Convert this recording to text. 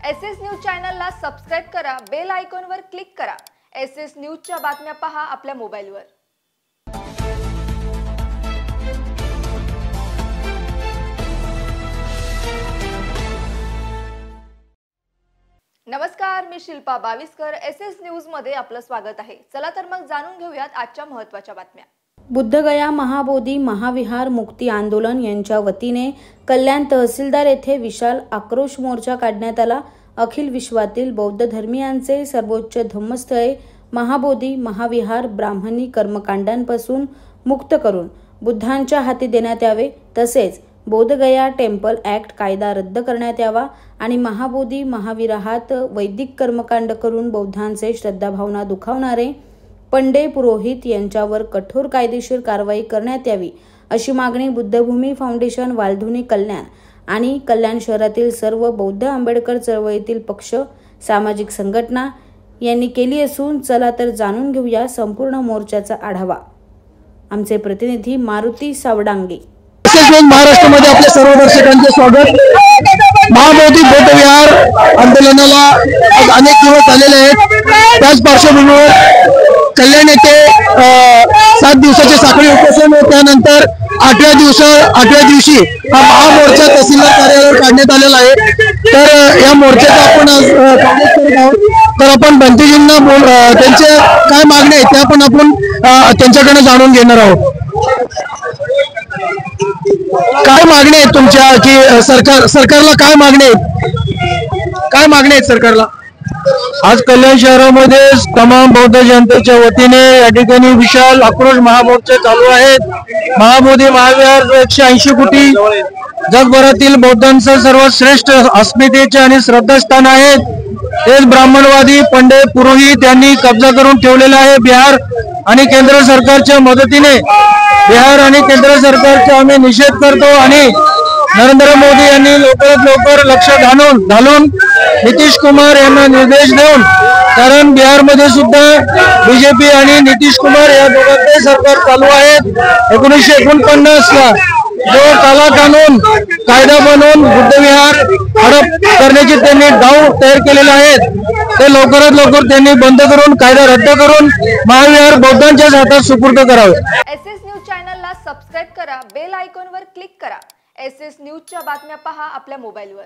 SS news चॅनलला subscribe करा, bell आयकॉनवर क्लिक करा। एसएस न्यूजच्या बातम्या पहा आपल्या मोबाईलवर। नमस्कार, मी शिल्पा बाविस्कर। एसएस न्यूज मध्ये आपलं स्वागत आहे। चला तर मग जाणून घेऊयात आजच्या महत्त्वाच्या बातम्या। बुद्धगया महाबोधी महाविहार मुक्ती आंदोलन यांच्या वतीने कल्याण तहसीलदार येथे विशाल आक्रोश मोर्चा काढण्यात आला। अखिल विश्वातील बौद्ध धर्मीयांचे सर्वोच्च धम्मस्थळे महाबोधी महाविहार ब्राह्मणी कर्मकांडांपासून मुक्त करून बुद्धांच्या हाती देण्यात यावे, तसेच बोधगया टेम्पल ॲक्ट कायदा रद्द करण्यात यावा आणि महाबोधी महाविहारात वैदिक कर्मकांड करून बौद्धांचे श्रद्धाभावना दुखावणारे पंडे पुरोहित यांच्यावर कठोर कायदेशीर कारवाई करण्यात यावी, अशी मागणी बुद्धभूमी फाउंडेशन वालधुनी कल्याण आणि कल्याण शहरातील सर्व बौद्ध आंबेडकर चळवळीतील पक्ष सामाजिक संघटना यांनी केली असून चला तर जाणून घेऊया संपूर्ण मोर्चाचा आढावा। आमचे प्रतिनिधी मारुती सावडांगे। महाराष्ट्रामध्ये आपल्या सर्व दर्शकांचे स्वागत। महाबोधी बौद्ध विहार आंदोलनाला अनेक दिवस झालेले आहेत। त्याच पार्श्वभूमीवर कल्याण येथे 7 दिवसाचे साखळी उपोषण व त्यानंतर 8व्या दिवशी हा महामोर्चा तहसीलदार कार्यालयावर काढण्यात आलेला आहे। तर या मोर्चाचा आपण आज करत आहोत। तर आपण बंतेजींना त्यांचे काय मागणी आहेत ते आपण त्यांच्याकडे जाणून घेणार आहोत। काय मागणी आहेत तुमच्या, की सरकारला काय मागणी आहेत सरकारला? आज कल्याण शहरामध्ये तमाम बौद्ध जनतेच्या वतीने या ठिकाणी विशाल आक्रोश महामोर्चे चालू आहेत। महाबोधी महाविहार 180 कोटी जगभरातील बौद्धांचं सर्वात श्रेष्ठ अस्मितेचे आणि श्रद्धास्थान आहेत। तेच ब्राह्मणवादी पंडे पुरोहित यांनी कब्जा करून ठेवलेला आहे। बिहार आणि केंद्र सरकारच्या मदतीने बिहार आणि केंद्र सरकारचा आम्ही निषेध करतो आणि नरेंद्र मोदी यांनी लवकरात लवकर लक्ष घालून नितीश कुमार यांना निर्देश देऊन, कारण बिहारमध्ये सुद्धा बीजेपी आणि नितीश कुमार या दोघांचे सरकार चालू आहेत। 1949 ला जो काला कानून कायदा बनवून बुद्धविहार हडप करण्याची त्यांनी डाव तयार केलेले आहेत, ते लवकरात लवकर त्यांनी बंद करून कायदा रद्द करून महाविहार बौद्धांच्या हातात सुपूर्द करावे। एसएस न्यूज चॅनलला सबस्क्राइब करा, बेल आयकॉनवर क्लिक करा। एसएस न्यूजच्या बातम्या पहा आपल्या मोबाईलवर।